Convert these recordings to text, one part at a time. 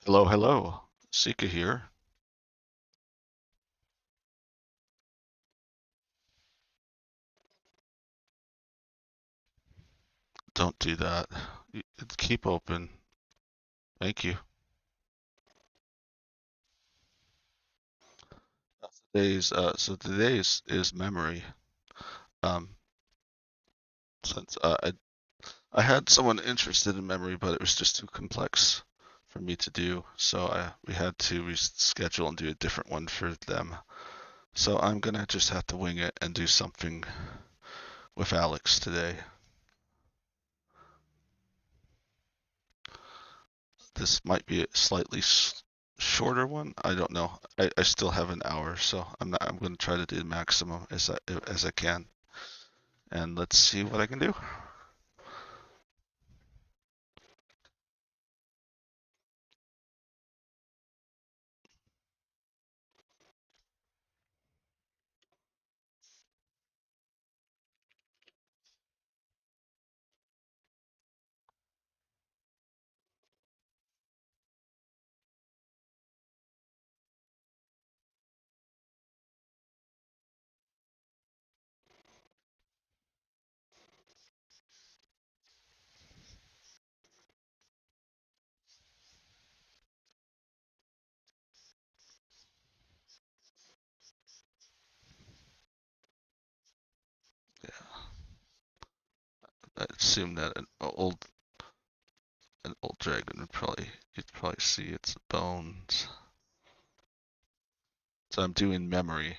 Hello, hello. Sika here. Don't do that. Keep open. Thank you. Today's memory. Um, since I had someone interested in memory, but it was just too complex for me to do, so we had to reschedule and do a different one for them. So I'm gonna just have to wing it and do something with Alex today. This might be a slightly shorter one. I don't know. I still have an hour, so I'm going to try to do the maximum as I can, and let's see what I can do. Yeah, I assume that an old dragon would probably you'd probably see its bones. So I'm doing memory,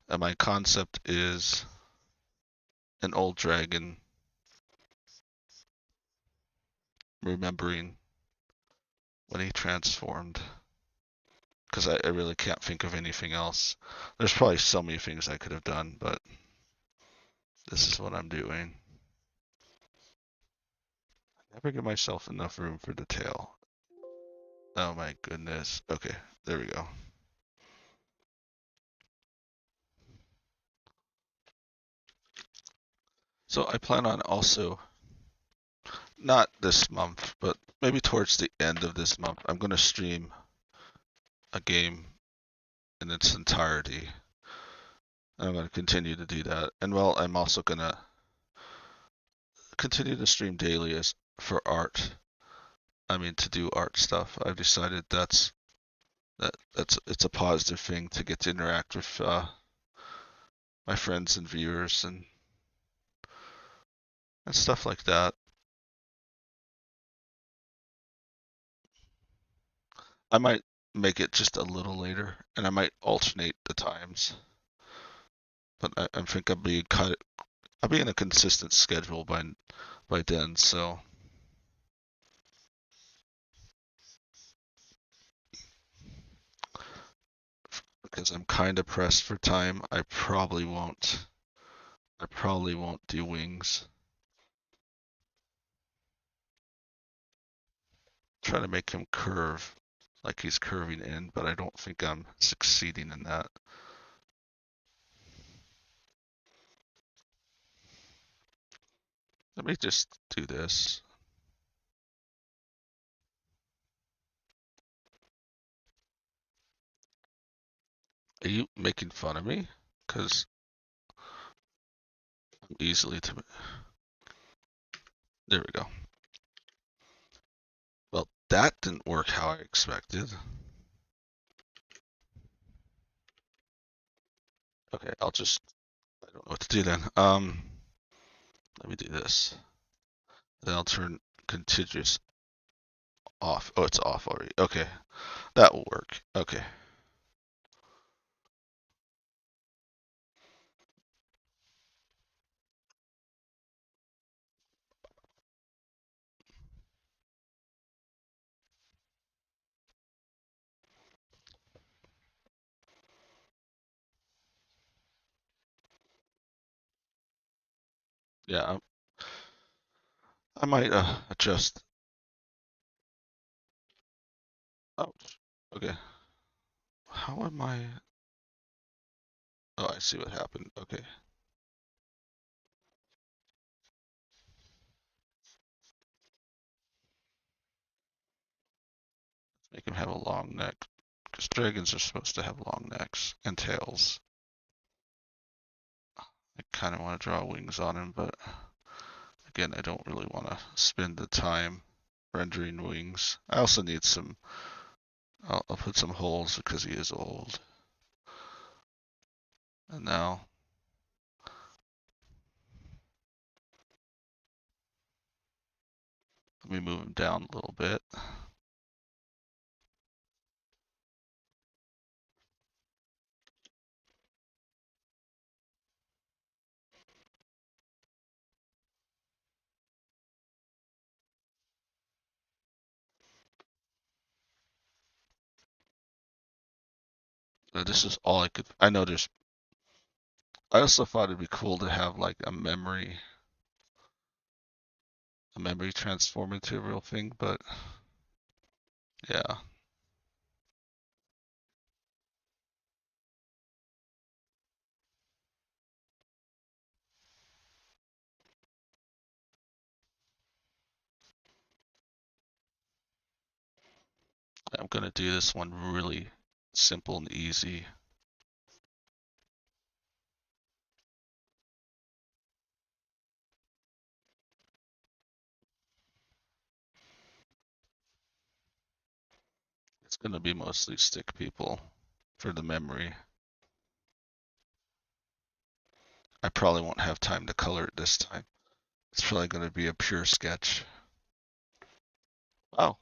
and my concept is an old dragon remembering when he transformed. Because I really can't think of anything else. There's probably so many things I could have done, but this is what I'm doing. Never give myself enough room for detail. Oh my goodness. Okay, there we go. So I plan on also, not this month, but maybe towards the end of this month, I'm going to stream a game in its entirety. And I'm going to continue to do that. And well, I'm also going to continue to stream daily as for art. I mean, to do art stuff. I've decided that's it's a positive thing to get to interact with my friends and viewers and stuff like that. I might make it just a little later, and I might alternate the times. But I think I'll be in a consistent schedule by then. So because I'm kind of pressed for time, I probably won't. I probably won't do wings. Try to make him curve like he's curving in, but I don't think I'm succeeding in that. Let me just do this. Are you making fun of me? Because I'm easily to. There we go. Well, that didn't work how I expected. Okay, I don't know what to do then. Let me do this. Then I'll turn contiguous off. Oh, it's off already. Okay, that will work. Okay. Yeah, I might adjust. Ouch. Okay. How am I? Oh, I see what happened. Okay. make him have a long neck, because dragons are supposed to have long necks and tails. I kind of want to draw wings on him, but again, I don't really want to spend the time rendering wings. I also need some, I'll put some holes because he is old. And now, let me move him down a little bit. This is all I could, I know there's, I also thought it'd be cool to have like a memory transform into a real thing, but yeah. I'm gonna do this one really simple and easy. It's gonna be mostly stick people for the memory. I probably won't have time to color it this time. It's probably gonna be a pure sketch. Oh.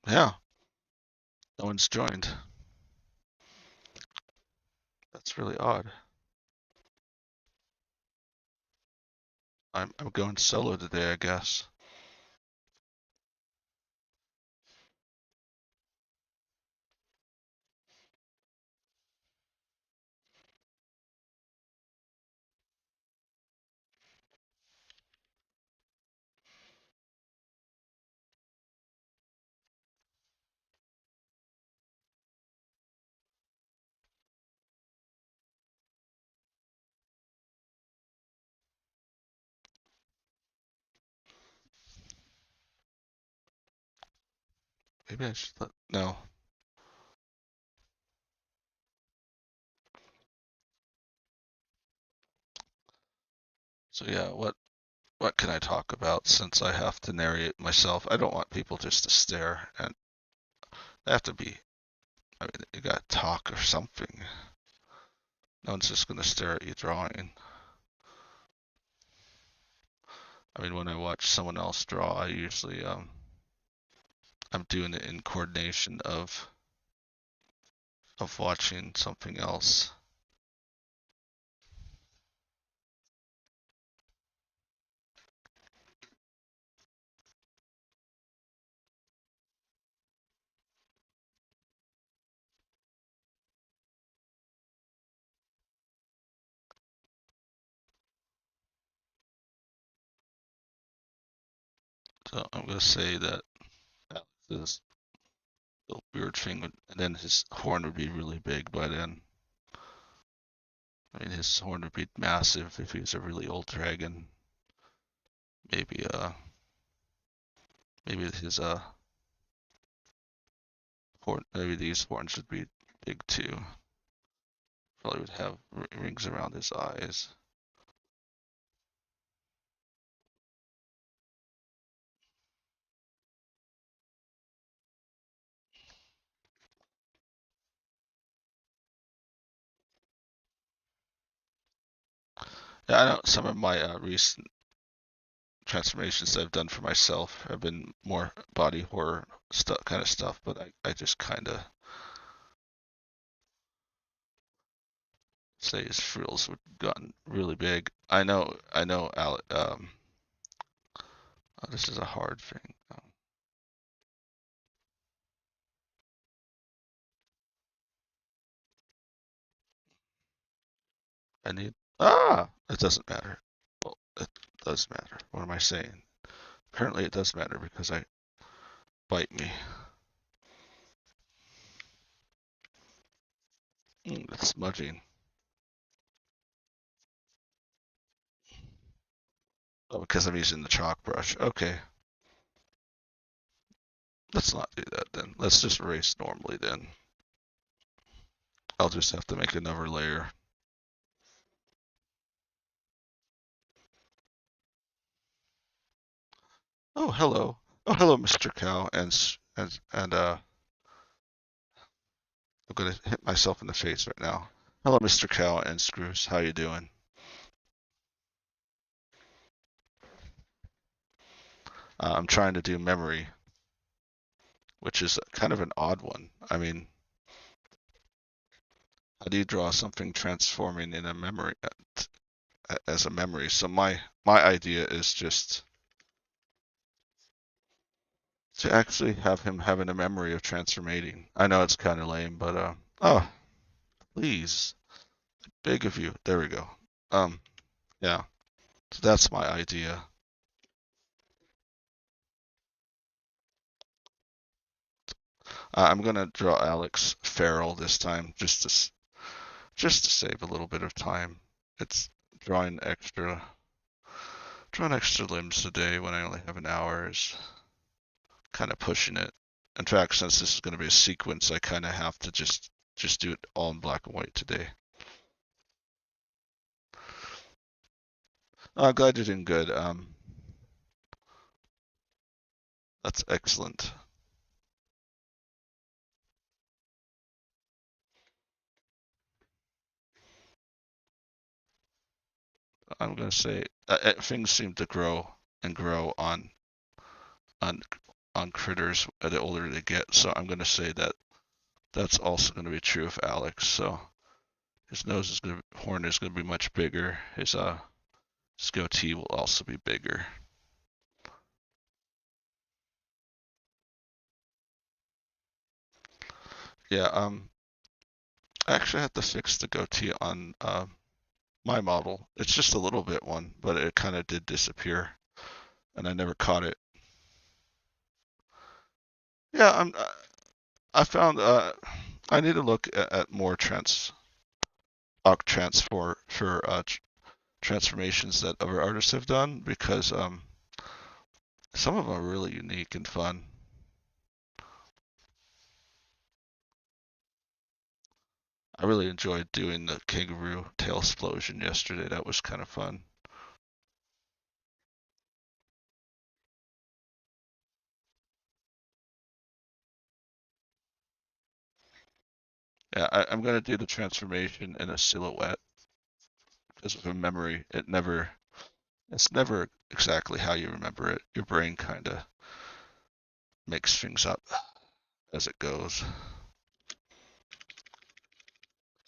Yeah, no one's joined. That's really odd. I'm going solo today, I guess. Maybe I should let, no. So yeah, what can I talk about since I have to narrate myself? I don't want people just to stare, and they have to be, I mean, you gotta talk or something. No one's just gonna stare at you drawing. I mean, when I watch someone else draw, I usually I'm doing it in coordination of watching something else. So I'm gonna say that Alex is a weird thing, and then his horn would be really big by then. I mean, his horn would be massive if he was a really old dragon. Maybe maybe his horn, maybe these horns would be big too. Probably would have rings around his eyes. Yeah, I know some of my recent transformations I've done for myself have been more body horror stuff, kind of stuff, but I just kind of say his frills would gotten really big. I know, oh, this is a hard thing. I need, it doesn't matter. Well, it does matter. What am I saying? Apparently it does matter because I bite me. It's smudging. Oh, because I'm using the chalk brush. Okay, let's not do that then. Let's just erase normally then. I'll just have to make another layer. Oh, hello. Oh, hello, Mr. Cow. And I'm gonna hit myself in the face right now. Hello, Mr. Cow and Screws. How you doing? I'm trying to do memory, which is kind of an odd one. I mean, how do you draw something transforming in a memory as a memory? So my idea is just to actually have him having a memory of transformating. I know it's kind of lame, but oh, please, big of you. There we go. Um, yeah. So that's my idea. I'm gonna draw Alex Farrell this time, just to save a little bit of time. It's drawing extra limbs today when I only have an hour is kind of pushing it. In fact, since this is going to be a sequence, I kind of have to just do it all in black and white today. I'm glad you're doing good. That's excellent. I'm gonna say things seem to grow and grow on on critters the older they get. So I'm gonna say that that's also gonna be true of Alex. So his horn is gonna be much bigger. His goatee will also be bigger. Yeah. I actually had to fix the goatee on my model. It's just a little bit one, but it kind of did disappear, and I never caught it. Yeah, I found I need to look at more transfor for transformations that other artists have done because some of them are really unique and fun. I really enjoyed doing the kangaroo tail explosion yesterday. That was kind of fun. Yeah, I'm gonna do the transformation in a silhouette because of a memory. It's never exactly how you remember it. Your brain kind of makes things up as it goes.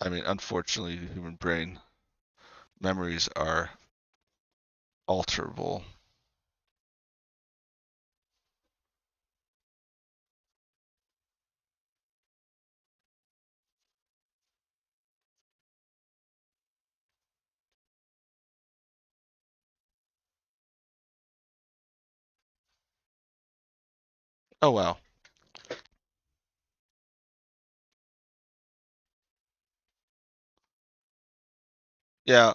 I mean, unfortunately, the human brain memories are alterable. Oh wow. Yeah.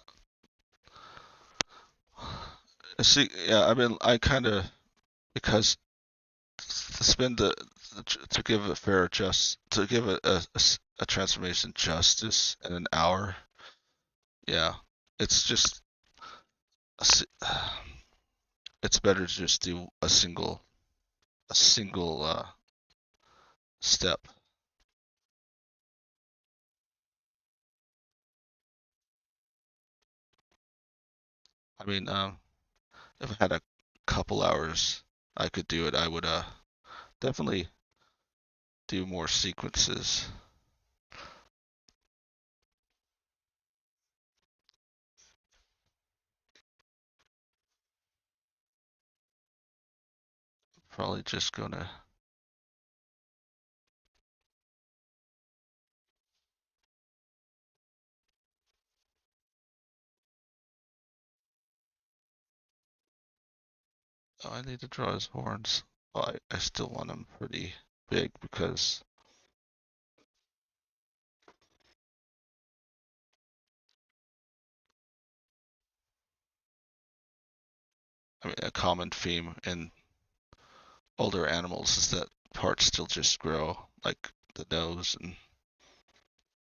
See, yeah, I kind of because to spend to give a fair just to give a transformation justice in an hour. Yeah, it's just it's better to just do a single step. I mean, if I had a couple hours, I could do it. I would definitely do more sequences. Probably just gonna. Oh, I need to draw his horns. Well, I still want them pretty big because I mean, a common theme in older animals is that parts still just grow, like the nose and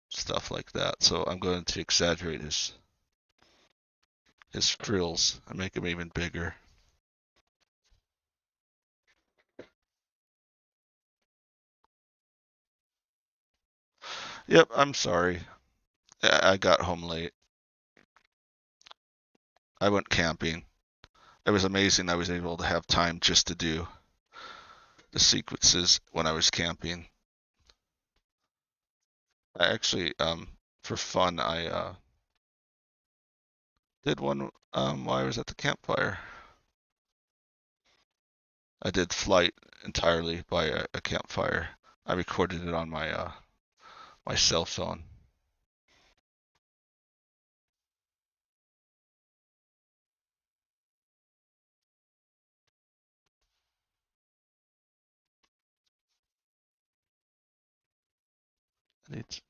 stuff like that. So I'm going to exaggerate his frills and make him even bigger. Yep, I'm sorry. I got home late. I went camping. It was amazing I was able to have time just to do the sequences when I was camping. I actually, for fun, I did one while I was at the campfire. I did flight entirely by a campfire. I recorded it on my cell phone. I need to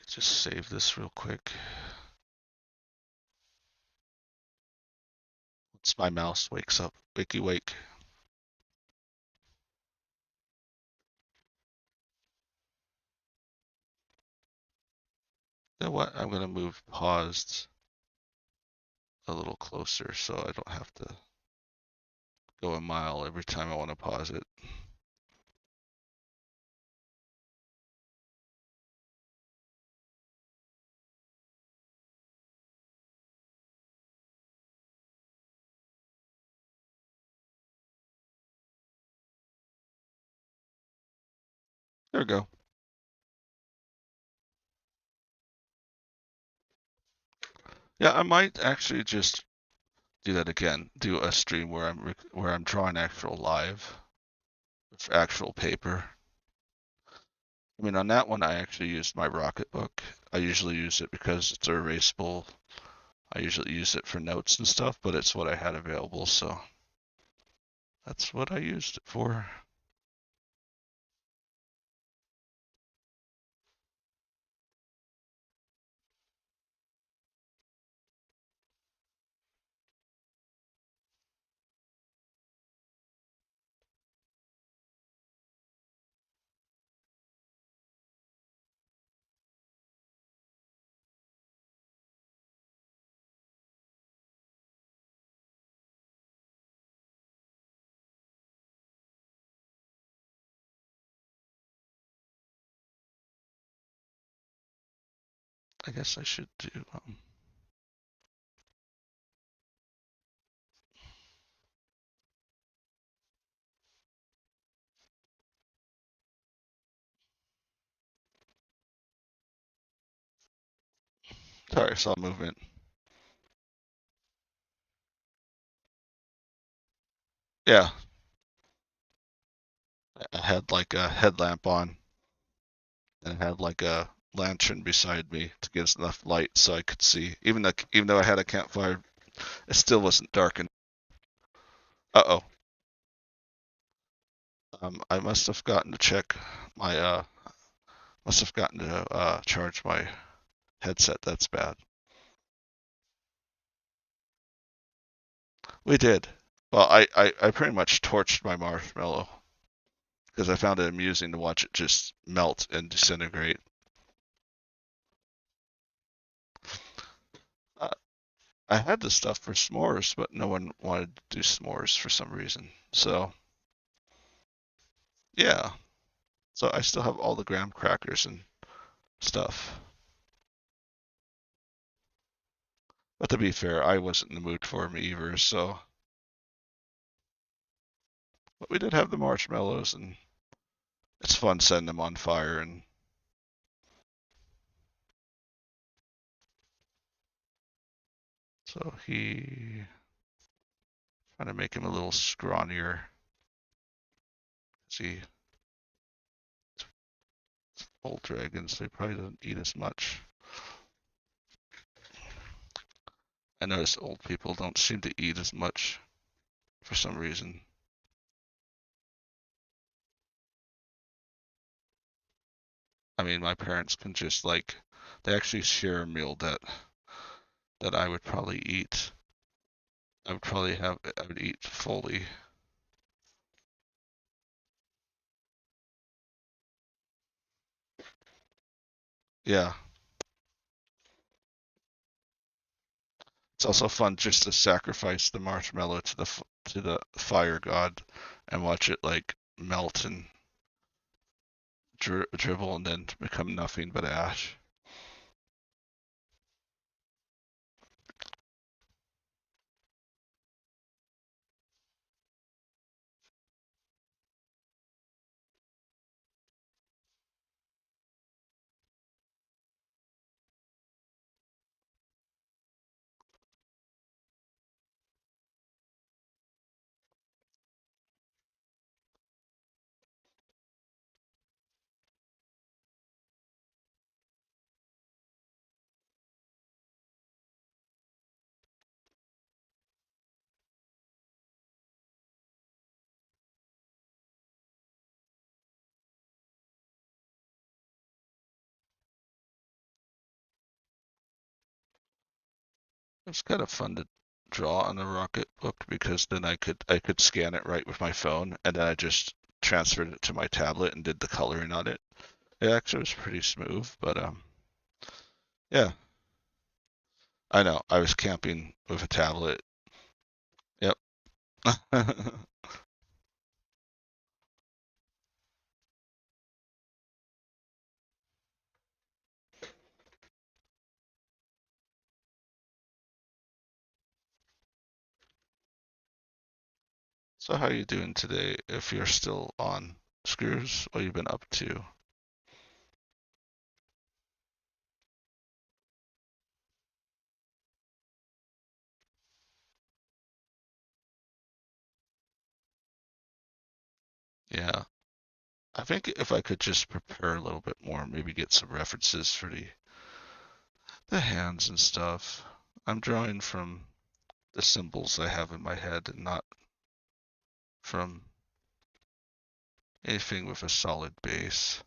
just save this real quick. Once my mouse wakes up, wakey wake. You know what? I'm gonna move paused a little closer so I don't have to go a mile every time I want to pause it. There we go. Yeah, I might actually just do that again. Do a stream where I'm drawing actual live with actual paper. I mean, on that one, I actually used my Rocketbook. I usually use it because it's erasable. I usually use it for notes and stuff, but it's what I had available, so that's what I used it for. I guess I should do. Sorry, I saw movement. Yeah, I had like a headlamp on and I had like a lantern beside me to give us enough light so I could see. Even though I had a campfire, it still wasn't dark enough. Uh-oh. I must have gotten to check my must have gotten to charge my headset. That's bad. We did. Well, I pretty much torched my marshmallow because I found it amusing to watch it just melt and disintegrate. Uh, I had the stuff for s'mores, but no one wanted to do s'mores for some reason. So, yeah. So I still have all the graham crackers and stuff. But to be fair, I wasn't in the mood for them either, so. But we did have the marshmallows, and it's fun setting them on fire. And so trying to make him a little scrawnier. See, old dragons, they probably don't eat as much. I notice old people don't seem to eat as much for some reason. I mean, my parents can just like they actually share a meal that I would probably eat. I would eat fully. Yeah. It's also fun just to sacrifice the marshmallow to the fire god and watch it like melt and dribble and then become nothing but ash. It's kind of fun to draw on the Rocket Book because then I could scan it right with my phone and then I just transferred it to my tablet and did the coloring on it. It actually was pretty smooth, but yeah, I know. I was camping with a tablet. Yep. So how are you doing today if you're still on screws? What you been up to? Yeah. I think if I could just prepare a little bit more, maybe get some references for the hands and stuff. I'm drawing from the symbols I have in my head and not from anything with a solid base.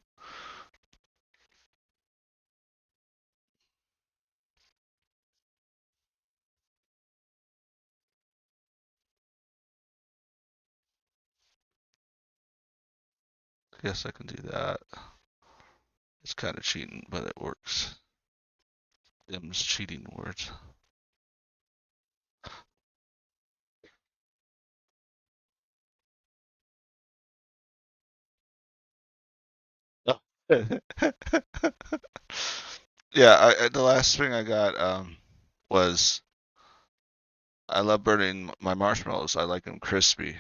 I guess I can do that. It's kind of cheating, but it works. Them's cheating words. Oh. Yeah, the last thing I got was I love burning my marshmallows. I like them crispy.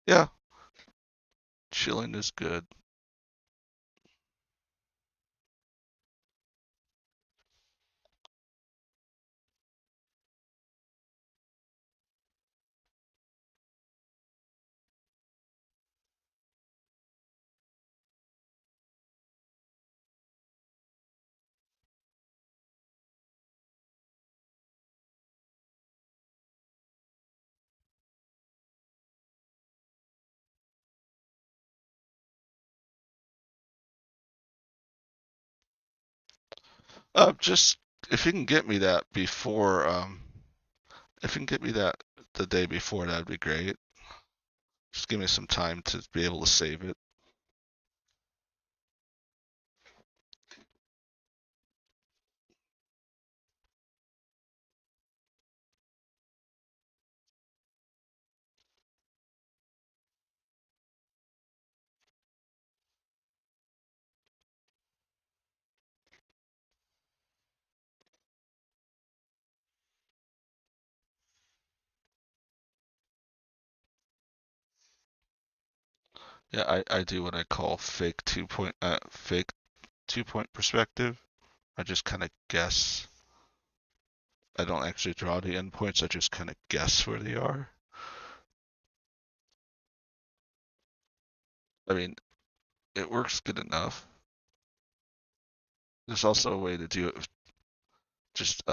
Yeah, chilling is good. Just if you can get me that before, if you can get me that the day before, that'd be great. Just give me some time to be able to save it. Yeah, I do what I call fake 2 point perspective. I just kind of guess. I don't actually draw the endpoints. I just kind of guess where they are. I mean, it works good enough. There's also a way to do it with just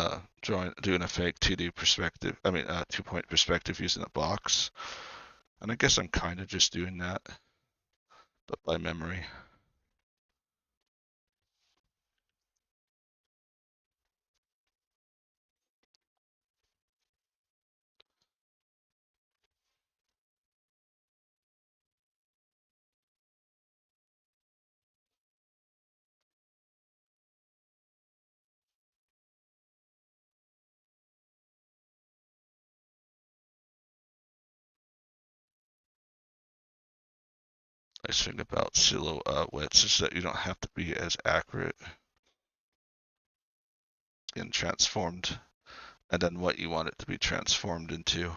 doing a fake 2D perspective. I mean, 2-point perspective using a box. And I guess I'm kind of just doing that, but by memory. Nice thing about silhouettes is that you don't have to be as accurate in transformed, and then what you want it to be transformed into.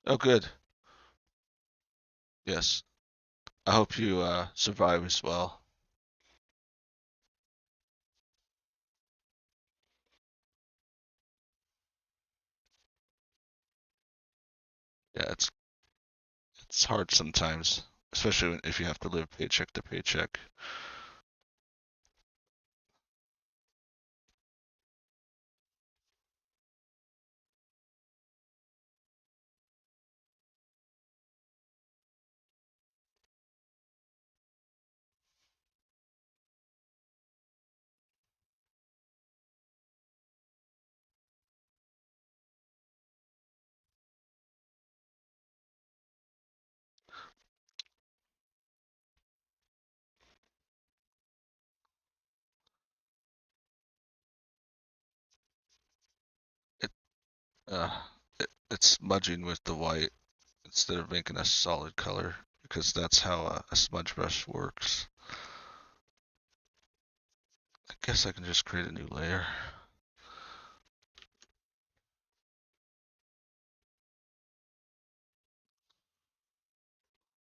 Oh, good. Yes. I hope you survive as well. Yeah, it's hard sometimes, especially if you have to live paycheck to paycheck. It, uh, it's smudging with the white instead of making a solid color because that's how a smudge brush works. I guess I can just create a new layer.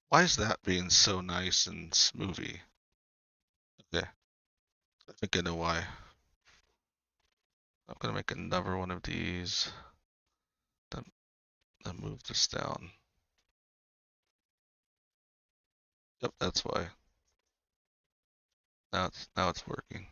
Why is that being so nice and smoothie? Okay, I think I know why. I'm gonna make another one of these. Then, then move this down. Yep, that's why. Now it's working.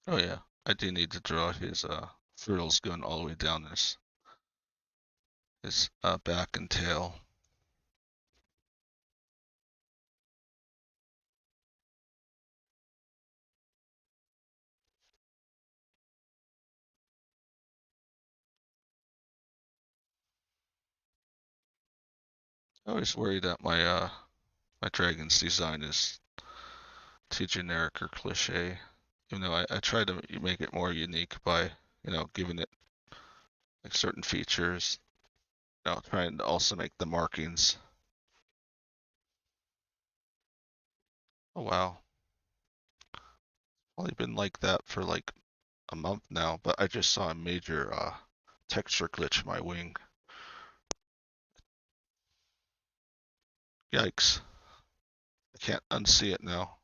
Oh yeah, I do need to draw his frills going all the way down his back and tail. I always worry that my dragon's design is too generic or cliche. Even though I try to make it more unique by, giving it like certain features. Trying to also make the markings. Oh wow, only been like that for like a month now, but I just saw a major texture glitch in my wing. Yikes. I can't unsee it now.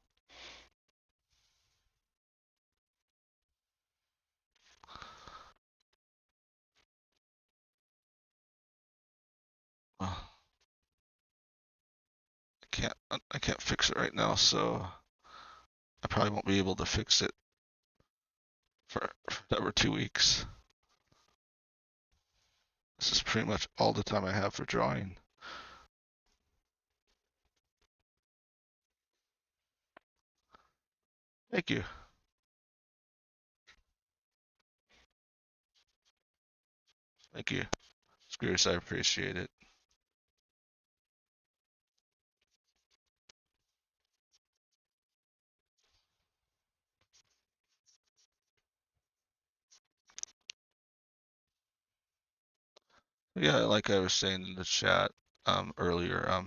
I can't fix it right now, so I probably won't be able to fix it for over 2 weeks. This is pretty much all the time I have for drawing. Thank you. Thank you. Screws, I appreciate it. Yeah, like I was saying in the chat earlier,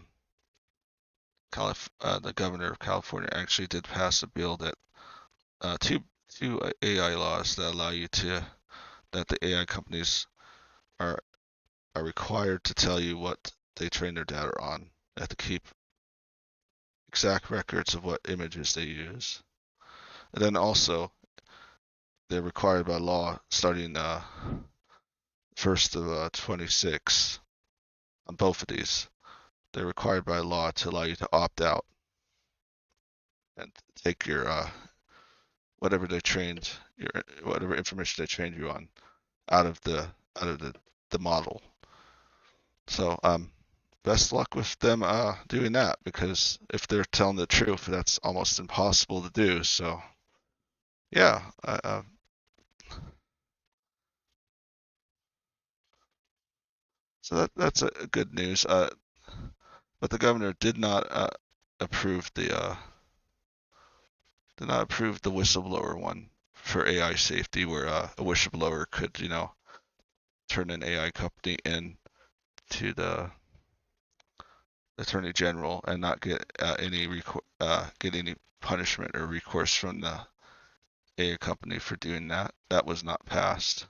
the governor of California actually did pass a bill that two AI laws that allow you to that the AI companies are are required to tell you what they train their data on. They have to keep exact records of what images they use. And then also, they're required by law starting first of 26 on both of these. They're required by law to allow you to opt out and take your whatever they trained your whatever information they trained you on out of the model. So best luck with them doing that, because if they're telling the truth, that's almost impossible to do. So yeah, so that's a good news. But the governor approve the did not approve the whistleblower one for AI safety, where a whistleblower could turn an AI company in to the attorney general and not get get any punishment or recourse from the AI company for doing that. That was not passed.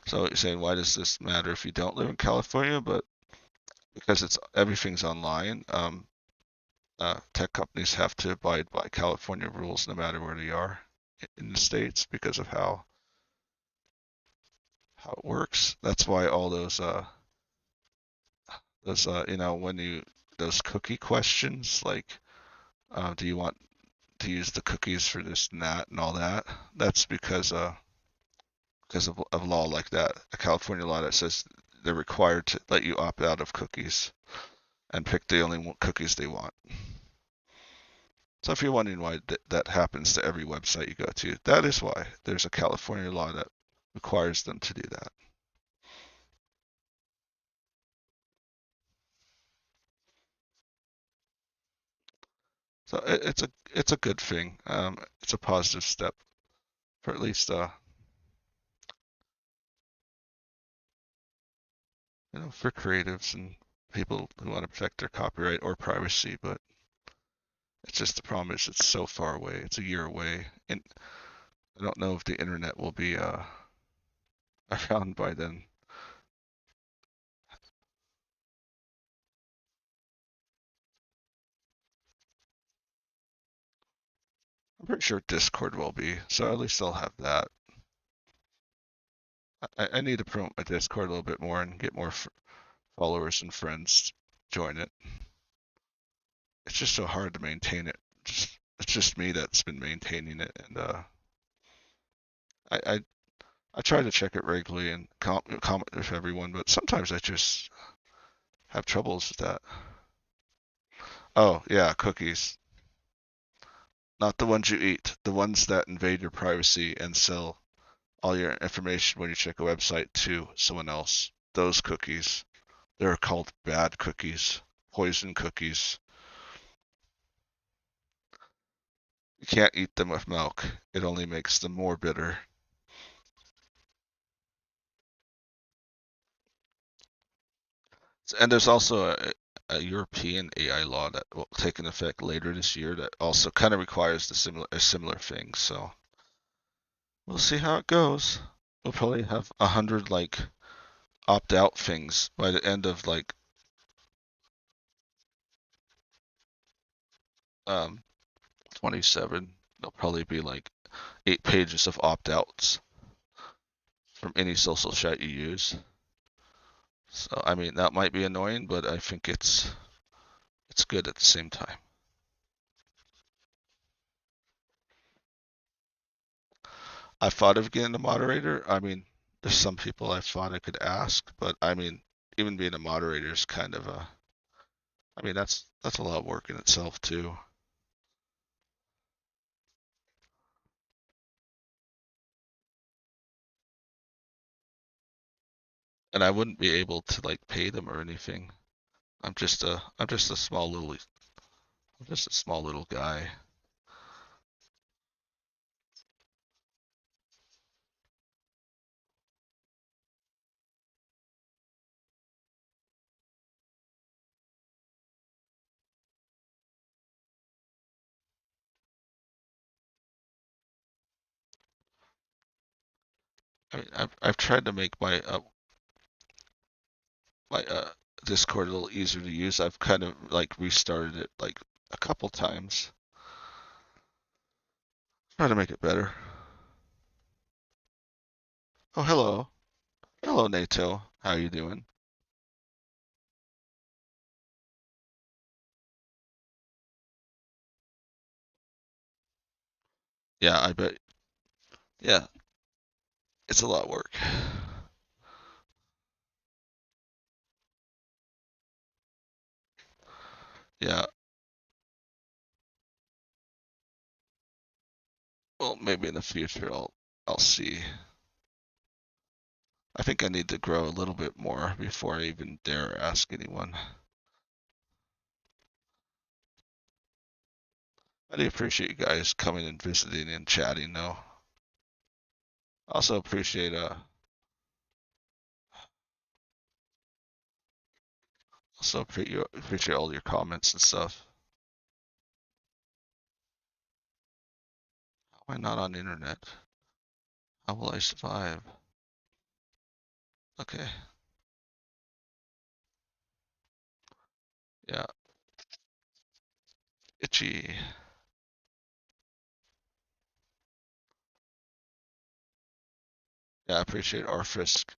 So you're saying, why does this matter if you don't live in California? But because everything's online, tech companies have to abide by California rules no matter where they are in the states because of how it works. That's why all those when those cookie questions, like do you want to use the cookies for this and that and all that? That's because of law like that, a California law that says they're required to let you opt out of cookies and pick the only cookies they want. So if you're wondering why that happens to every website you go to, that is why there's a California law that requires them to do that. So it's a good thing. It's a positive step for at least for creatives and people who want to protect their copyright or privacy. But it's just the problem is it's so far away. It's a year away, and I don't know if the internet will be around by then. I'm pretty sure Discord will be, so at least I'll have that. I need to promote my Discord a little bit more and get more followers and friends to join it. It's just so hard to maintain it. It's just me that's been maintaining it, and I I try to check it regularly and comment with everyone, but sometimes I just have troubles with that. Oh yeah, cookies. Not the ones you eat, the ones that invade your privacy and sell all your information when you check a website to someone else. Those cookies. They're called bad cookies, poison cookies. You can't eat them with milk. It only makes them more bitter. And there's also a European AI law that will take an effect later this year that also kind of requires a similar thing. So we'll see how it goes. We'll probably have 100 like opt out things by the end of like 27. There'll probably be like 8 pages of opt outs from any social chat you use. So I mean that might be annoying, but I think it's good at the same time. I thought of getting a moderator. I mean, there's some people I thought I could ask, but I mean, even being a moderator is kind of a. I mean, that's a lot of work in itself too. And I wouldn't be able to like pay them or anything. I'm just a small little guy. I mean, I've tried to make my Discord a little easier to use. I've kind of like restarted it like a couple times. Try to make it better. Oh, hello. Hello, NATO. How you doing? Yeah, I bet. Yeah, it's a lot of work. Yeah, well, maybe in the future I'll see. I think I need to grow a little bit more before I even dare ask anyone. I do appreciate you guys coming and visiting and chatting though. Also appreciate all your comments and stuff. How am I not on the internet? How will I survive? Okay. Yeah. Itchy. Yeah, I appreciate Arfisk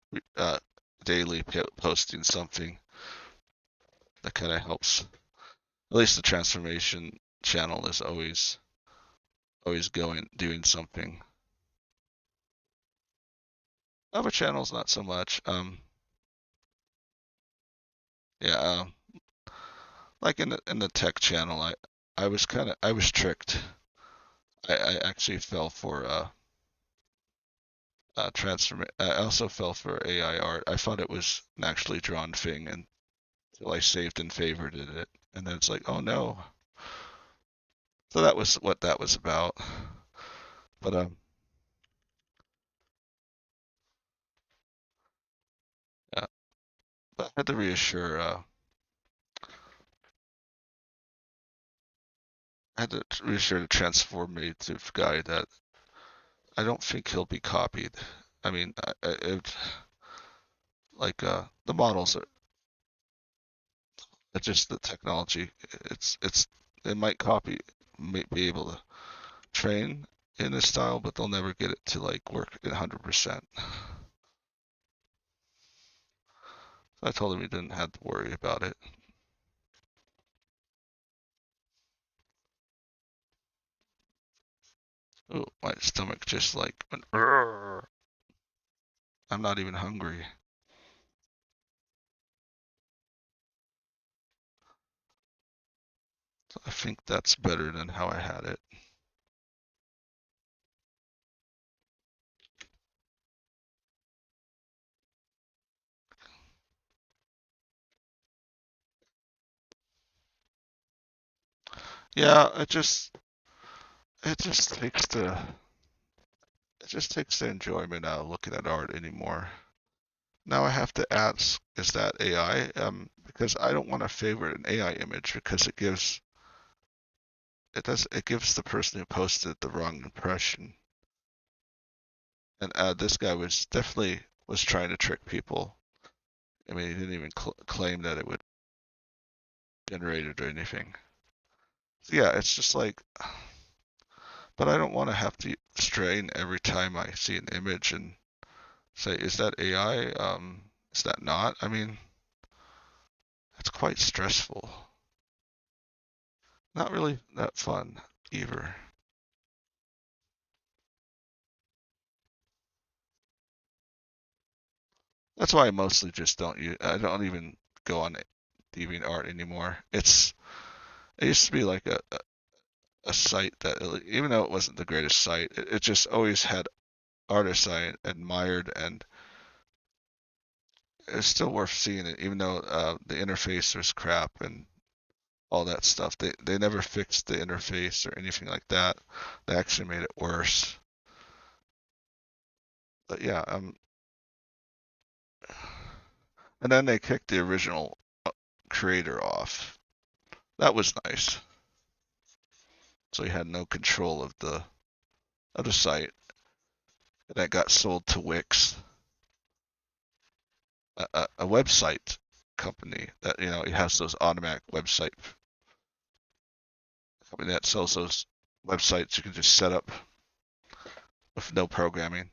daily posting something that kind of helps. At least the transformation channel is always going doing something. Other channels not so much. Yeah, like in the tech channel, I was tricked. I actually fell for transform. I also fell for AI art. I thought it was an actually drawn thing until I saved and favorited it, and then it's like, oh no. So that was what that was about. But yeah, but I had to reassure. I had to reassure the transformative guy that I don't think he'll be copied. I mean, like the models are it's just the technology. It's it might copy, may be able to train in this style, but they'll never get it to like work 100%. So I told him he didn't have to worry about it. Oh, my stomach just like went. "Urgh." I'm not even hungry. So I think that's better than how I had it. Yeah, it just takes the it just takes the enjoyment out of looking at art anymore. Now I have to ask, is that AI? Because I don't want to favorite an AI image because it gives the person who posted the wrong impression. And this guy was definitely was trying to trick people. I mean, he didn't even claim that it would generate it or anything. So yeah, it's just like, but I don't want to have to strain every time I see an image and say, is that AI? Is that not? I mean, it's quite stressful. Not really that fun either. That's why I mostly just don't use. I don't even go on DeviantArt anymore. It used to be like a site that even though it wasn't the greatest site, it just always had artists I admired, and it's still worth seeing it, even though the interface was crap and all that stuff. They never fixed the interface or anything like that. They actually made it worse. But yeah, and then they kicked the original creator off. That was nice. So he had no control of the site. And that got sold to Wix, a website company that it has those automatic website company that sells those websites you can just set up with no programming.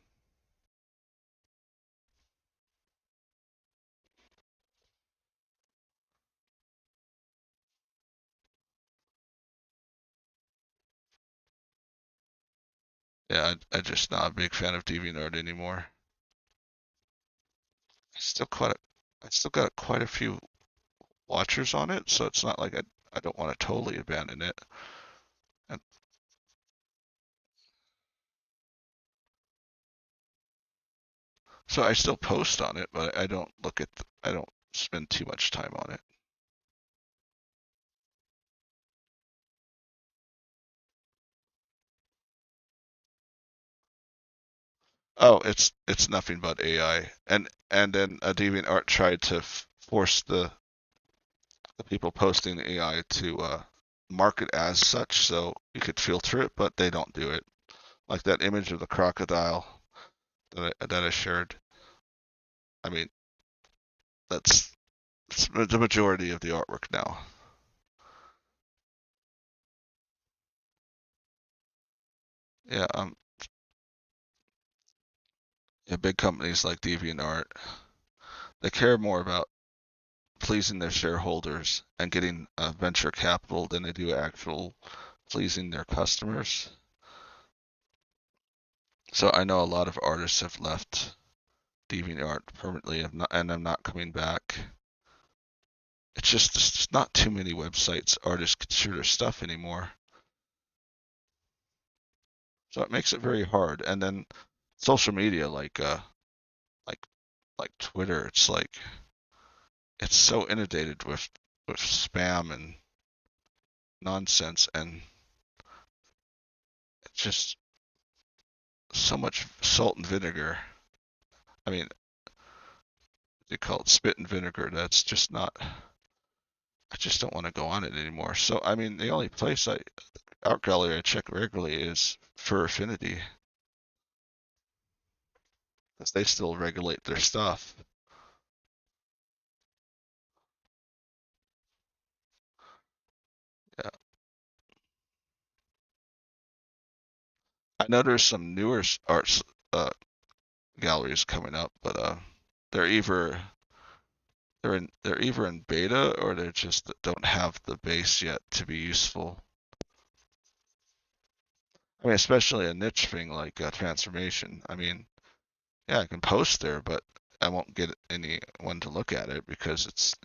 Yeah, I just not a big fan of DeviantArt anymore. I still quite I still got quite a few watchers on it, so it's not like I don't want to totally abandon it. And so I still post on it, but I don't I don't spend too much time on it. Oh, it's nothing but AI. And then DeviantArt tried to force the people posting the AI to market as such, so you could filter it, but they don't do it. Like that image of the crocodile that I shared. I mean, that's the majority of the artwork now. Yeah, yeah, big companies like DeviantArt, they care more about pleasing their shareholders and getting venture capital than they do actual pleasing their customers. So I know a lot of artists have left DeviantArt permanently and I'm not coming back. It's just not too many websites artists can share their stuff anymore. So it makes it very hard. And then social media like like Twitter, it's so inundated with spam and nonsense, and it's just so much salt and vinegar. I mean, they call it spit and vinegar. That's just not. I just don't want to go on it anymore. So I mean, the only place art gallery I check regularly is Fur Affinity because they still regulate their stuff. Yeah, I know there's some newer arts galleries coming up, but they're either they're either in beta or they just don't have the base yet to be useful. I mean, especially a niche thing like transformation. I mean, yeah, I can post there, but I won't get anyone to look at it because it's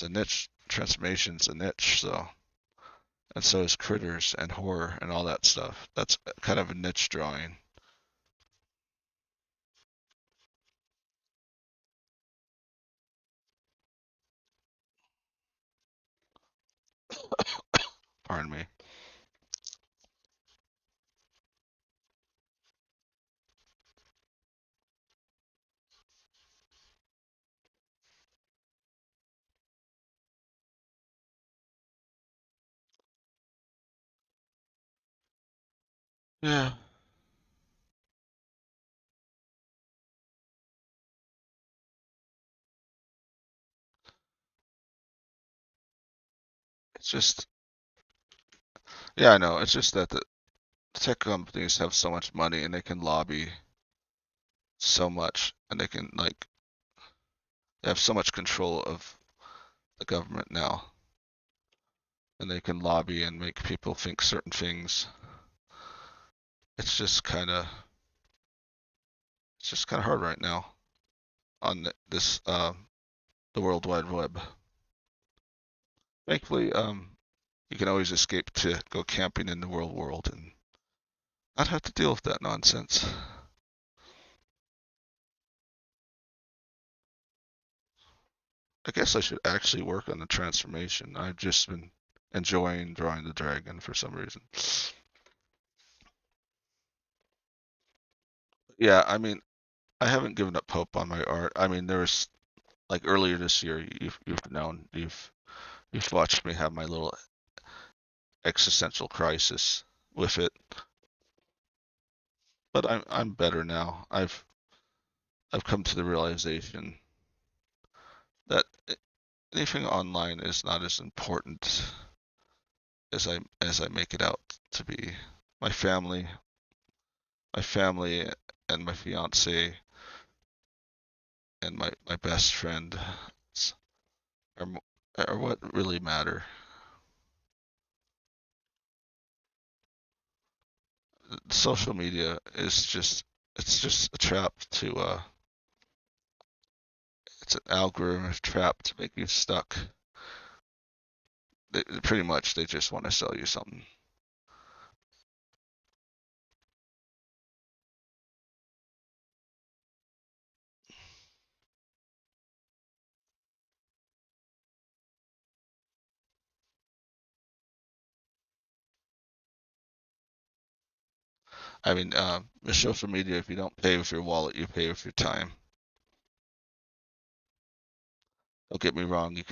a niche. Transformation's a niche, so and so is critters and horror and all that stuff. That's kind of a niche drawing. Pardon me. Yeah. It's just, yeah, I know. It's just that the tech companies have so much money and they can lobby so much and they can like they have so much control of the government now and they can lobby and make people think certain things. It's just kind of it's just kind of hard right now on this the World Wide Web. Thankfully, you can always escape to go camping in the real world and not have to deal with that nonsense. I guess I should actually work on the transformation. I've just been enjoying drawing the dragon for some reason. Yeah, I mean, I haven't given up hope on my art. I mean, there's like earlier this year, you've known, you've watched me have my little existential crisis with it, but I'm better now. I've come to the realization that anything online is not as important as I make it out to be. My family, my family, and my fiance and my best friend are are what really matter. Social media is just it's just a trap to it's an algorithm trap to make you stuck. Pretty much they just want to sell you something. I mean, with social media, if you don't pay with your wallet, you pay with your time. Don't get me wrong, you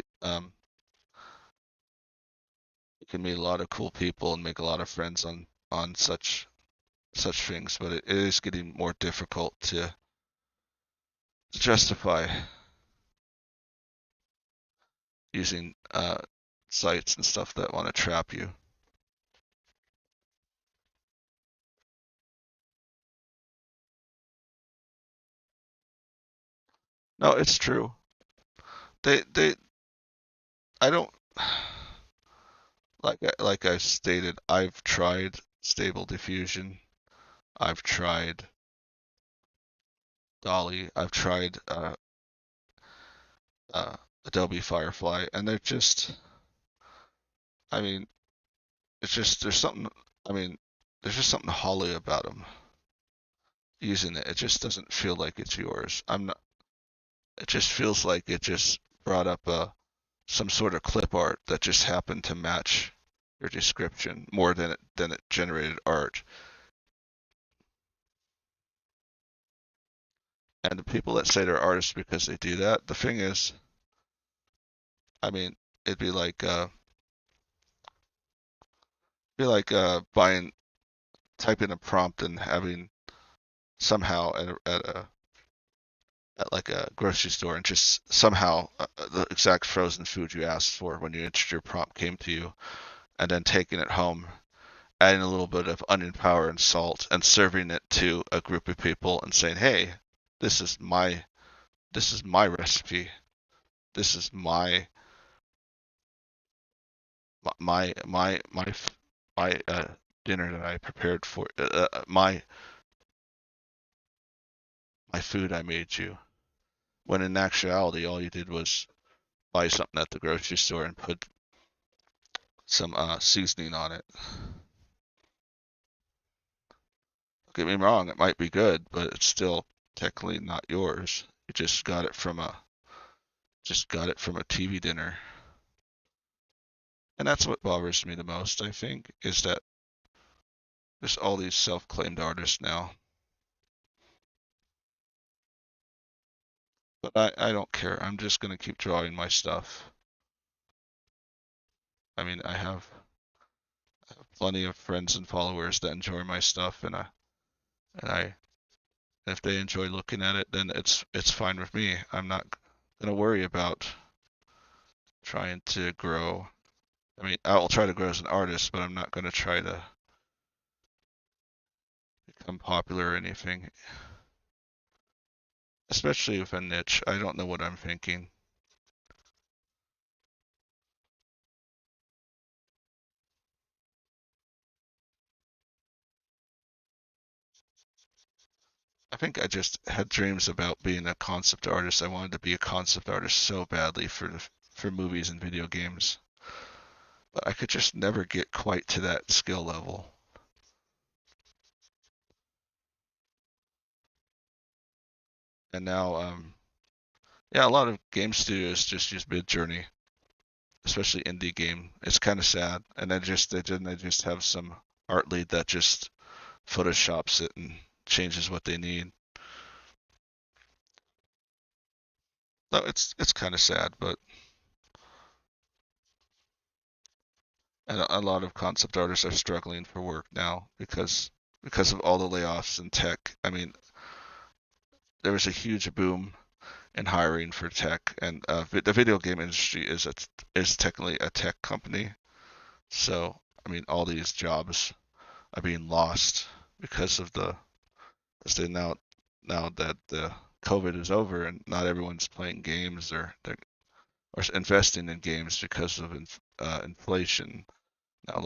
can meet a lot of cool people and make a lot of friends on such things, but it is getting more difficult to justify using sites and stuff that want to trap you. No, it's true. They I don't like I stated. I've tried Stable Diffusion. I've tried Dolly. I've tried uh, Adobe Firefly, and they're just. I mean, it's just there's something. I mean, there's just something hollow about them using it. It just doesn't feel like it's yours. I'm not. It just feels like it just brought up some sort of clip art that just happened to match your description more than it generated art. And the people that say they're artists because they do that, the thing is, I mean, it'd be like buying typing a prompt and having somehow at like a grocery store and just somehow the exact frozen food you asked for when you entered your prompt came to you, and then taking it home, adding a little bit of onion powder and salt, and serving it to a group of people and saying, "Hey, this is my this is my recipe. This is my my dinner that I prepared for my food I made you." When in actuality, all you did was buy something at the grocery store and put some seasoning on it. Don't get me wrong, it might be good, but it's still technically not yours. You just got it from a TV dinner. And that's what bothers me the most, I think, is that there's all these self-claimed artists now. But I don't care. I'm just gonna keep drawing my stuff. I mean, have plenty of friends and followers that enjoy my stuff, and I if they enjoy looking at it, then it's fine with me. I'm not gonna worry about trying to grow. I mean, I'll try to grow as an artist, but I'm not gonna try to become popular or anything, especially with a niche. I don't know what I'm thinking. I think I just had dreams about being a concept artist. I wanted to be a concept artist so badly for movies and video games, but I could just never get quite to that skill level. And now, yeah, a lot of game studios just use Midjourney, especially indie game. It's kind of sad. And they just have some art lead that just photoshops it and changes what they need. So it's kind of sad, but and a lot of concept artists are struggling for work now because of all the layoffs in tech. I mean, there was a huge boom in hiring for tech, and the video game industry is technically a tech company. So I mean, all these jobs are being lost because of the as they now that the COVID is over and not everyone's playing games or investing in games because of inflation. Now,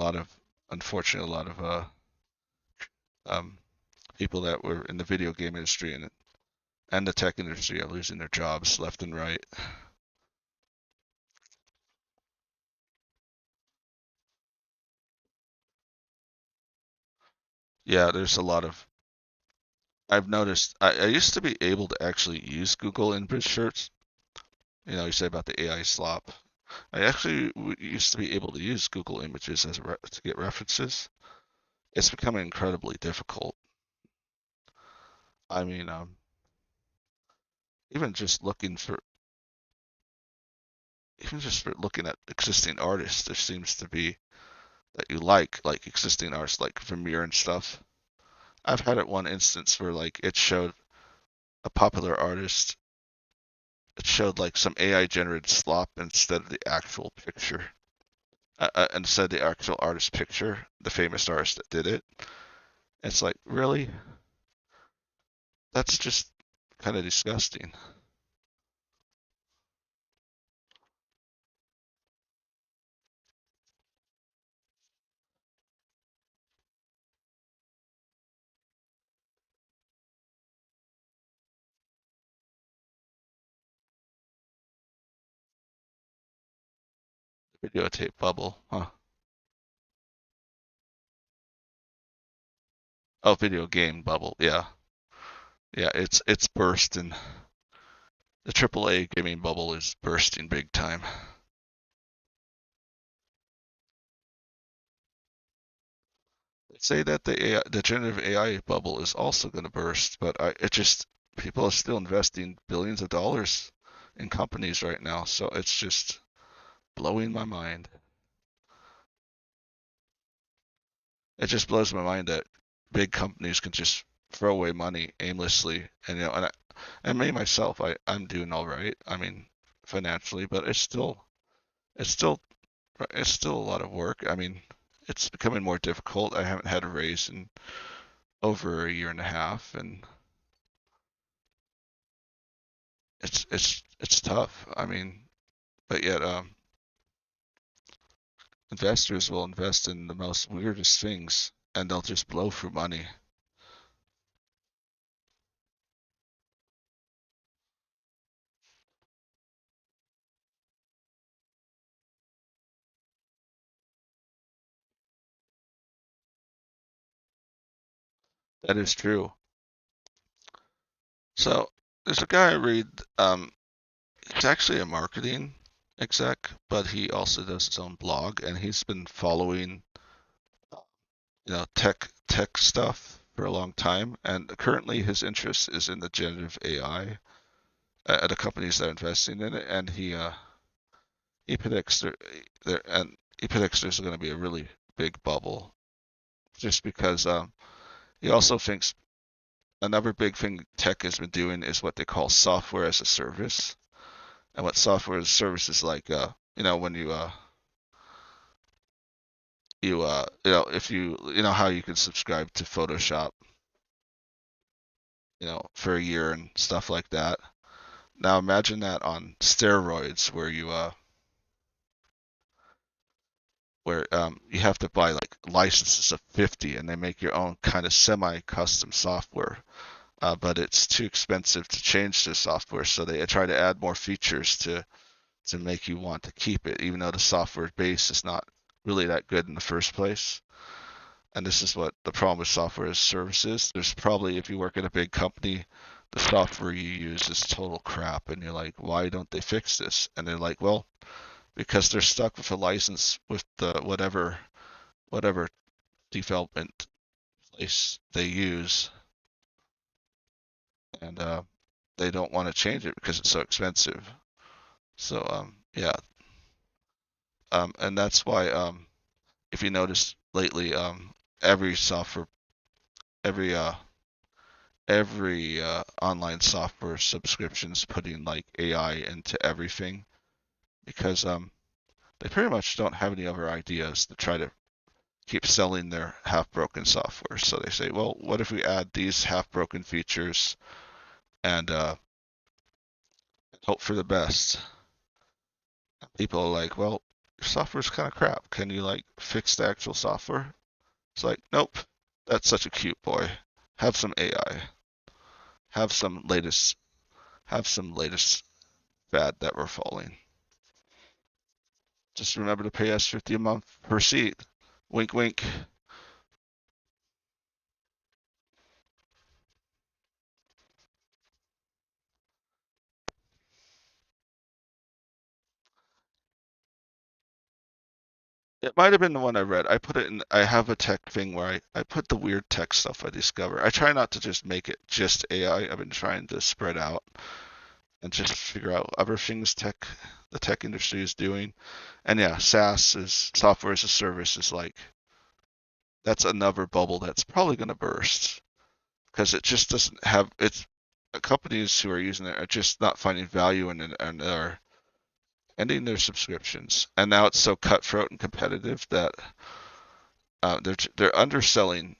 unfortunately, a lot of um, people that were in the video game industry and the tech industry are losing their jobs left and right. Yeah, there's a lot of. I've noticed. I used to be able to actually use Google image search. You know, you say about the AI slop. I actually used to be able to use Google Images to get references. It's becoming incredibly difficult. I mean, even just looking for, even just for looking at existing artists, there seems to be that you like existing artists like Vermeer and stuff. I've had it one instance where like it showed a popular artist, it showed like some AI generated slop instead of the actual picture. Instead of the actual artist picture, the famous artist that did it. It's like, really? That's just kind of disgusting. Videotape bubble, huh? Oh, video game bubble. Yeah, yeah. It's bursting. The AAA gaming bubble is bursting big time. They say that the generative AI bubble is also going to burst, but it just people are still investing billions of dollars in companies right now, so it's just blowing my mind. It just blows my mind that big companies can just throw away money aimlessly, and and me myself, I'm doing all right. I mean, financially, but it's still it's still a lot of work. I mean, it's becoming more difficult. I haven't had a raise in over a year and a half, and it's tough. I mean, but yet investors will invest in the most weirdest things, and they'll just blow through money. That is true. So there's a guy I read. He's actually a marketing exec, but he also does his own blog, and he's been following tech stuff for a long time. And currently, his interest is in the generative AI at the companies that are investing in it, and he predicts there and he predicts there's going to be a really big bubble, just because he also thinks another big thing tech has been doing is what they call software as a service. And what software as a service is like, when if you know how you can subscribe to Photoshop, for a year and stuff like that. Now imagine that on steroids, where you have to buy like licenses of 50, and they make your own kind of semi-custom software. But it's too expensive to change the software, so they try to add more features to make you want to keep it, even though the software base is not really that good in the first place. And this is what the problem with software as services. There's probably, if you work at a big company, the software you use is total crap, and you're like, why don't they fix this? And they're like, well, because they're stuck with a license with the whatever development place they use, and they don't want to change it because it's so expensive. So yeah, and that's why if you notice lately, every software, every online software subscriptions putting like AI into everything, because they pretty much don't have any other ideas to try to keep selling their half-broken software. So they say, well, what if we add these half-broken features and hope for the best? People are like, well, your software's kind of crap. Can you like fix the actual software? It's like, nope, that's such a cute boy. Have some AI. Have some latest fad that we're following. Just remember to pay us 50 a month per seat. Wink, wink. It might have been the one I read. I have a tech thing where I put the weird tech stuff I discover. I try not to just make it just AI. I've been trying to spread out and just figure out other things the tech industry is doing. And yeah, SaaS is software as a service is like, that's another bubble that's probably going to burst because it just doesn't have, it's companies who are using it are just not finding value in it, and are ending their subscriptions. And now it's so cutthroat and competitive that they're underselling.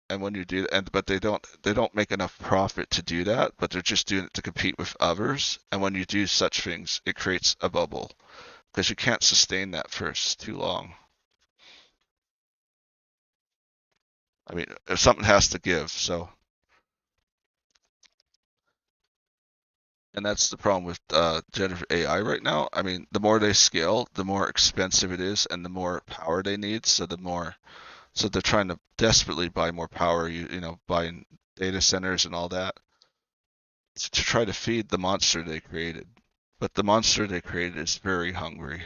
And when you do, but they don't make enough profit to do that, but they're just doing it to compete with others. And when you do such things, it creates a bubble because you can't sustain that for too long. I mean, if something has to give, so. And that's the problem with generative AI right now. I mean, the more they scale, the more expensive it is, and the more power they need. So they're trying to desperately buy more power. Buying data centers and all that to try to feed the monster they created. But the monster they created is very hungry,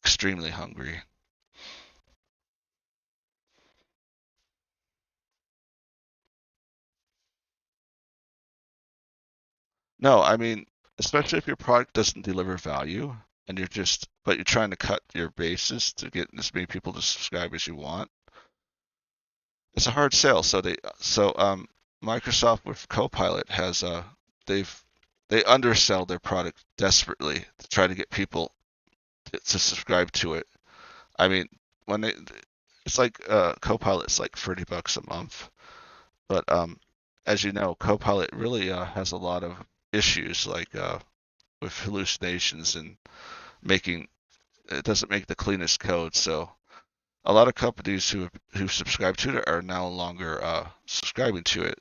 extremely hungry. No, I mean, especially if your product doesn't deliver value, and but you're trying to cut your bases to get as many people to subscribe as you want. It's a hard sell. Microsoft with Copilot has they undersell their product desperately to try to get people to subscribe to it. I mean, when it's like Copilot's like $30 a month, but as you know, Copilot really has a lot of issues, like with hallucinations and making it doesn't make the cleanest code. So a lot of companies who subscribe to it are no longer subscribing to it,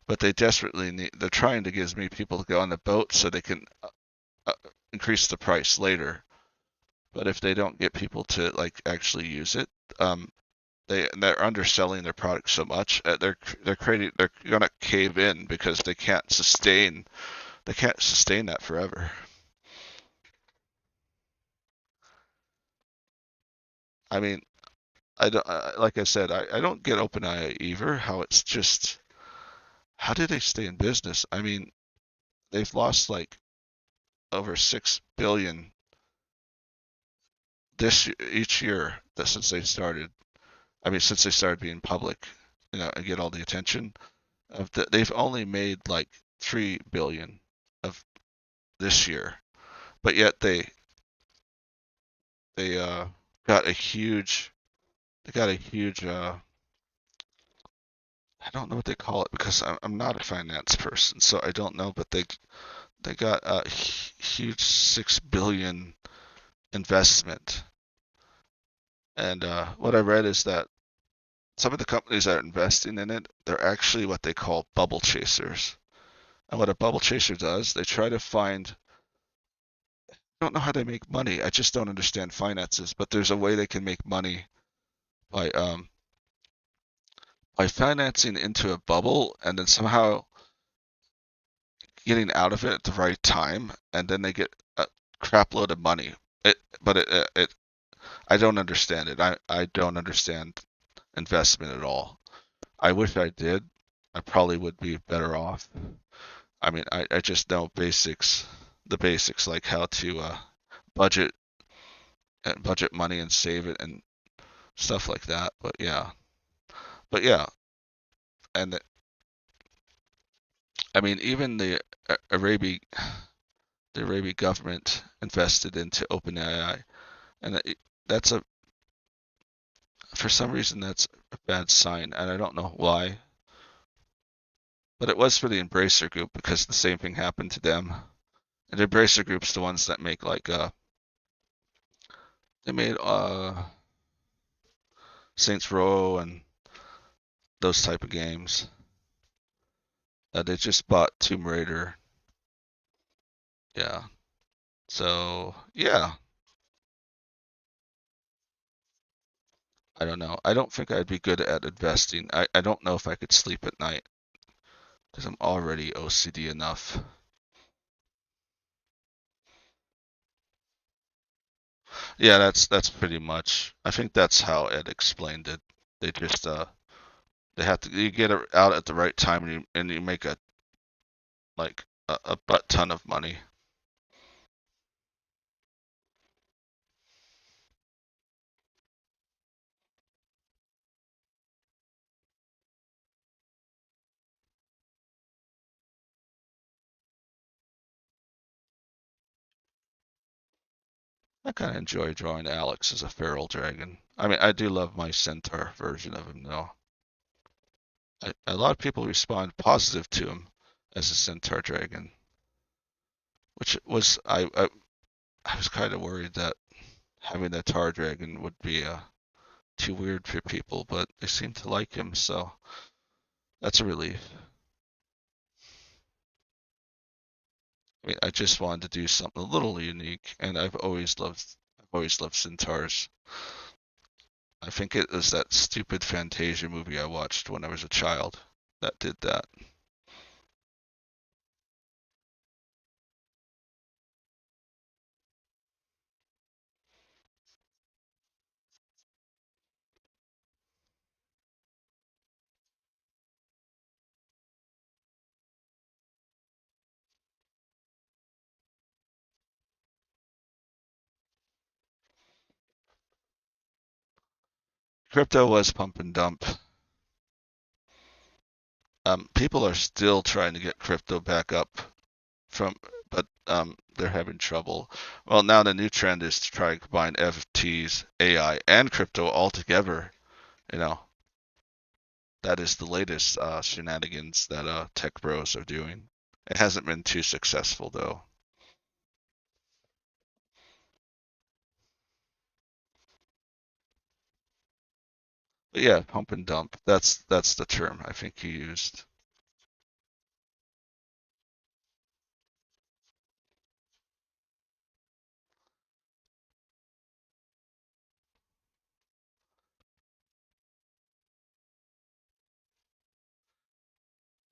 but they desperately need. They're trying to get as many people to go on the boat so they can uh, increase the price later. But if they don't get people to like actually use it, they're underselling their product so much. They're gonna cave in because they can't sustain that forever. I mean, I don't like I said, I don't get OpenAI either. How it's just how do they stay in business? I mean, they've lost like over 6 billion each year that since they started, I mean, since they started being public, and get all the attention they've only made like 3 billion of this year, but yet they got a huge they got a huge I don't know what they call it because I'm not a finance person, so I don't know, but they got a huge 6 billion investment. And what I read is that some of the companies that are investing in it, they're actually what they call bubble chasers. And what a bubble chaser does, they try to find, I don't know how they make money. I just don't understand finances, but there's a way they can make money by by financing into a bubble and then somehow getting out of it at the right time, and then they get a crap load of money. But I don't understand it. I don't understand investment at all. I wish I did. I probably would be better off. I mean, I just know the basics like how to budget budget money and save it and stuff like that. But yeah, and I mean even the Arabian government invested into OpenAI, and that's a for some reason that's a bad sign, and I don't know why. But it was for the Embracer Group because the same thing happened to them. And the Embracer Group's the ones that make like they made Saints Row and those type of games. They just bought Tomb Raider. Yeah. So yeah, I don't know. I don't think I'd be good at investing. I don't know if I could sleep at night because I'm already OCD enough. Yeah, that's pretty much. I think that's how Ed explained it. They just they have to you get it out at the right time and you make a butt ton of money. I kind of enjoy drawing Alex as a feral dragon. I mean, I do love my centaur version of him though. A lot of people respond positive to him as a centaur dragon, which was I was kind of worried that having a tar dragon would be too weird for people, but they seem to like him, so that's a relief. I mean, I just wanted to do something a little unique, and I've always loved centaurs. I think it was that stupid Fantasia movie I watched when I was a child that did that. Crypto was pump and dump. People are still trying to get crypto back up from, but they're having trouble. Well, now the new trend is to try and combine FTs, AI, and crypto all together. You know, that is the latest shenanigans that tech bros are doing. It hasn't been too successful though. But yeah, pump and dump. That's the term I think you used.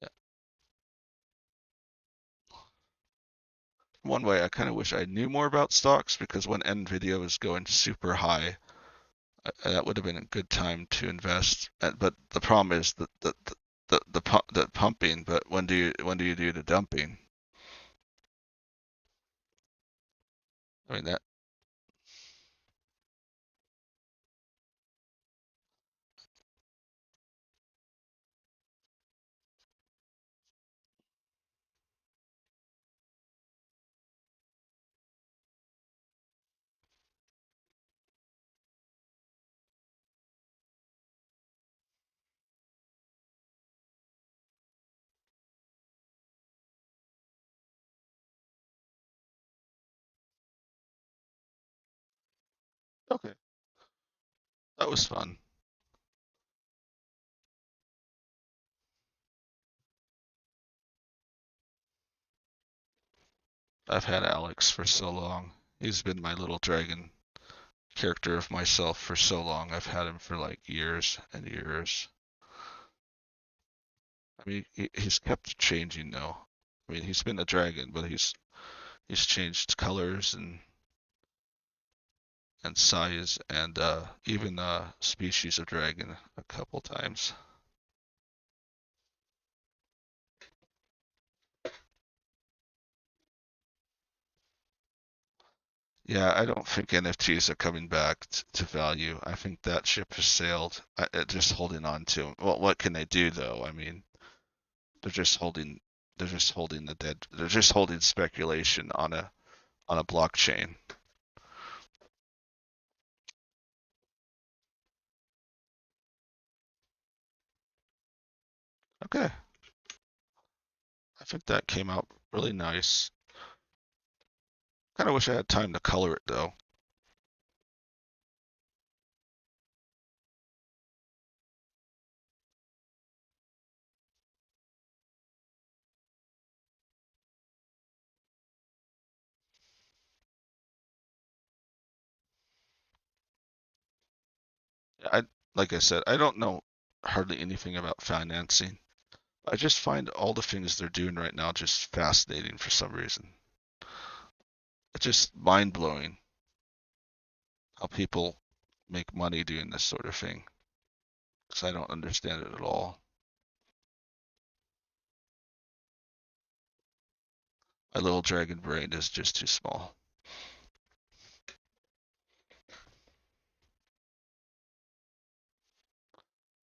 Yeah. One way I kind of wish I knew more about stocks because when Nvidia was going super high, that would have been a good time to invest. But the problem is the pumping. But when do you do the dumping? I mean Okay, that was fun. I've had Alex for so long. He's been my little dragon character of myself for so long. I've had him for like years and years. I mean, he's kept changing though. I mean, he's been a dragon, but he's changed colors and size and even species of dragon a couple times. Yeah, I don't think NFTs are coming back to value. I think that ship has sailed. Just holding on to 'em. Well, what can they do though? I mean, they're just holding they're just holding the dead. They're just holding speculation on a blockchain. Okay, I think that came out really nice. Kind of wish I had time to color it though. I like I said, I don't know hardly anything about financing. I just find all the things they're doing right now just fascinating for some reason. It's just mind blowing how people make money doing this sort of thing because I don't understand it at all. My little dragon brain is just too small.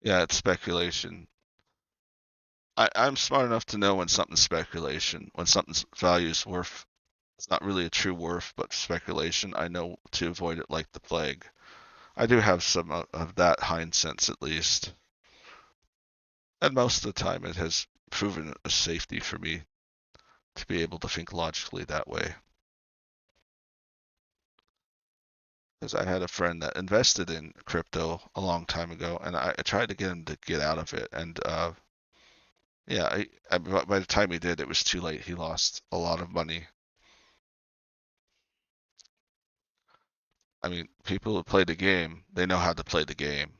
Yeah, it's speculation. I'm smart enough to know when something's speculation, when something's value is worth, it's not really a true worth, but speculation. I know to avoid it like the plague. I do have some of that hind sense at least. And most of the time it has proven a safety for me to be able to think logically that way. Because I had a friend that invested in crypto a long time ago, and I tried to get him to get out of it, and yeah, by the time he did, it was too late. He lost a lot of money. I mean, people who play the game, they know how to play the game.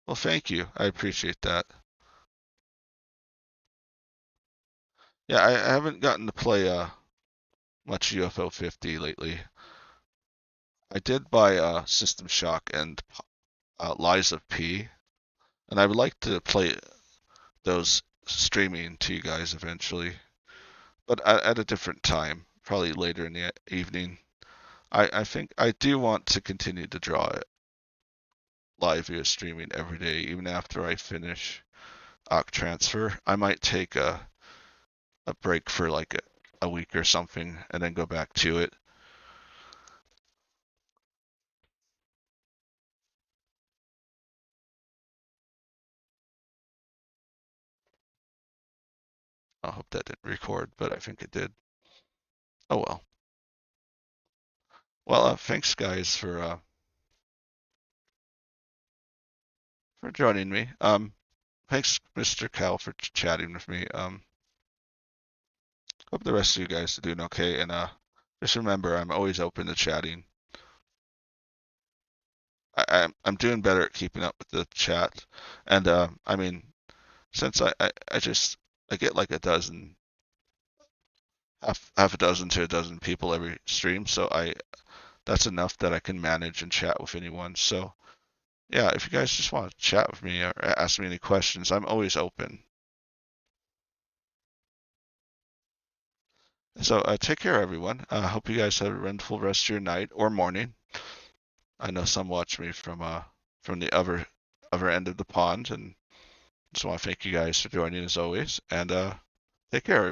Well, thank you. I appreciate that. Yeah, I haven't gotten to play much UFO 50 lately. I did buy System Shock and Lies of P, and I would like to play those streaming to you guys eventually, but at a different time, probably later in the evening. I think I do want to continue to draw it live via streaming every day, even after I finish Occ Transfer. I might take a break for like a week or something and then go back to it. I hope that didn't record, but I think it did. Oh well. Well, thanks guys for joining me. Thanks Mr. Cal for chatting with me. Hope the rest of you guys are doing okay, and just remember I'm always open to chatting. I'm doing better at keeping up with the chat, and I mean since I just I get like a dozen half a dozen to a dozen people every stream, so I that's enough that I can manage and chat with anyone. So yeah, if you guys just want to chat with me or ask me any questions, I'm always open. So take care, everyone. I hope you guys have a wonderful rest of your night or morning. I know some watch me from the other end of the pond, and just want to thank you guys for joining as always. And take care, everyone.